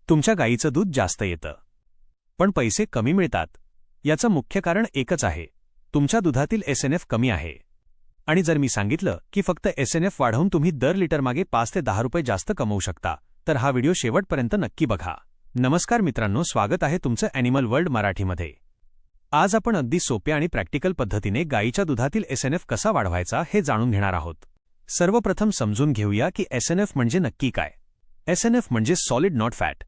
तुमच्या गाईचं दूध जास्त येतं पण पैसे कमी मिळतात याचं मुख्य कारण एकच आहे, तुमच्या दुधातील एसएनएफ कमी आहे। आणि जर मी सांगितलं की फक्त एसएनएफ वाढवून तुम्ही दर लिटरमागे 5 ते 10 रुपये जास्त कमवू शकता, तर हा व्हिडिओ शेवटपर्यंत नक्की बघा। नमस्कार मित्रांनो, स्वागत आहे तुमचं ॲनिमल वर्ल्ड मराठीमध्ये। आज आपण अगदी सोप्या आणि प्रॅक्टिकल पद्धतीने गाईच्या दुधातील एसएनएफ कसा वाढवायचा हे जाणून घेणार आहोत। सर्वप्रथम समजून घेऊया की एसएनएफ म्हणजे नक्की काय। एसएनएफ म्हणजे सॉलिड नॉट फॅट।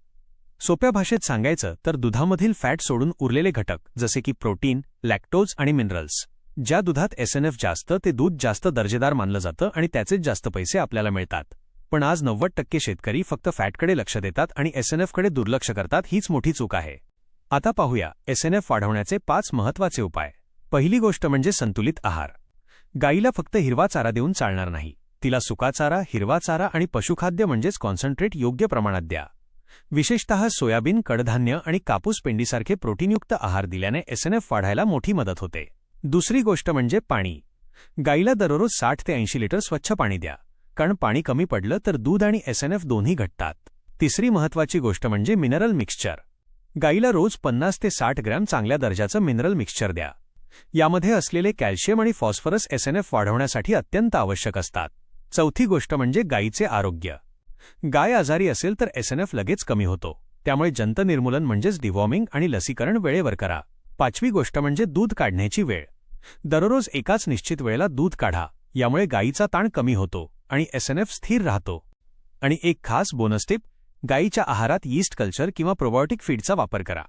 सोप्या भाषेत सांगायचं तर दुधामधील फॅट सोडून उरलेले घटक जसे की प्रोटीन, लॅक्टोज आणि मिनरल्स। ज्या दुधात एसएनएफ जास्त ते दूध जास्त दर्जेदार मानलं जातं आणि त्याचेच जास्त पैसे आपल्याला मिळतात। पण आज 90% शेतकरी फक्त फॅटकडे लक्ष देतात आणि एसएनएफकडे दुर्लक्ष करतात, हीच मोठी चूक आहे। आता पाहूया एसएनएफ वाढवण्याचे 5 महत्त्वाचे उपाय। पहिली गोष्ट म्हणजे संतुलित आहार। गाईला फक्त हिरवा चारा देऊन चालणार नाही, तिला सुका चारा, हिरवा चारा आणि पशुखाद्य म्हणजेच कॉन्सन्ट्रेट योग्य प्रमाणात द्या। विशेषतः सोयाबीन, कडधान्य आणि कापूस पेंडीसारखे प्रोटीनयुक्त आहार दिल्याने एसएनएफ वाढायला मोठी मदत होते। दुसरी गोष्ट म्हणजे पाणी। गाईला दररोज 60 ते 80 लिटर स्वच्छ पाणी द्या, कारण पाणी कमी पडलं तर दूध आणि एसएनएफ दोन्ही घटतात। तिसरी महत्त्वाची गोष्ट म्हणजे मिनरल मिक्सचर। गाईला रोज 50 ते 60 ग्रॅम चांगल्या दर्जाचं मिनरल मिक्सचर द्या। यामध्ये असलेले कॅल्शियम आणि फॉस्फरस एसएनएफ वाढवण्यासाठी अत्यंत आवश्यक असतात। चौथी गोष्ट म्हणजे गाईचे आरोग्य। गाय आजारी असेल तर एसएनएफ लगेच कमी होतो, त्यामुळे जंत निर्मूलन म्हणजेच डिवॉर्मिंग आणि लसीकरण वेळेवर करा। पाचवी गोष्ट म्हणजे दूध काढण्याची वेळ। दररोज एकाच निश्चित वेळेला दूध काढा, यामुळे गाईचा ताण कमी होतो आणि एसएनएफ स्थिर राहतो। आणि एक खास बोनस टिप, गाईच्या आहारात यीस्ट कल्चर किंवा प्रोबायोटिक फीडचा वापर करा।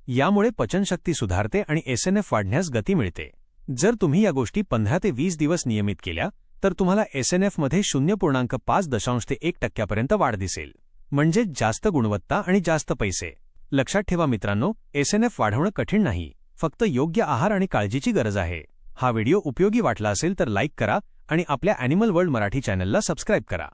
यामुळे पचनशक्ती सुधारते आणि एसएनएफ वाढण्यास गती मिळते। जर तुम्ही या गोष्टी 15 ते 20 दिवस नियमित केल्या तर तुम्हाला एसएनएफमध्ये 0.5 ते 1% वाढ दिसेल, म्हणजे जास्त गुणवत्ता आणि जास्त पैसे। लक्षात ठेवा मित्रांनो, एसएनएफ वाढवणं कठीण नाही, फक्त योग्य आहार आणि काळजीची गरज आहे। हा व्हिडिओ उपयोगी वाटला असेल तर लाईक करा आणि आपल्या ॲनिमल वर्ल्ड मराठी चॅनलला सबस्क्राईब करा।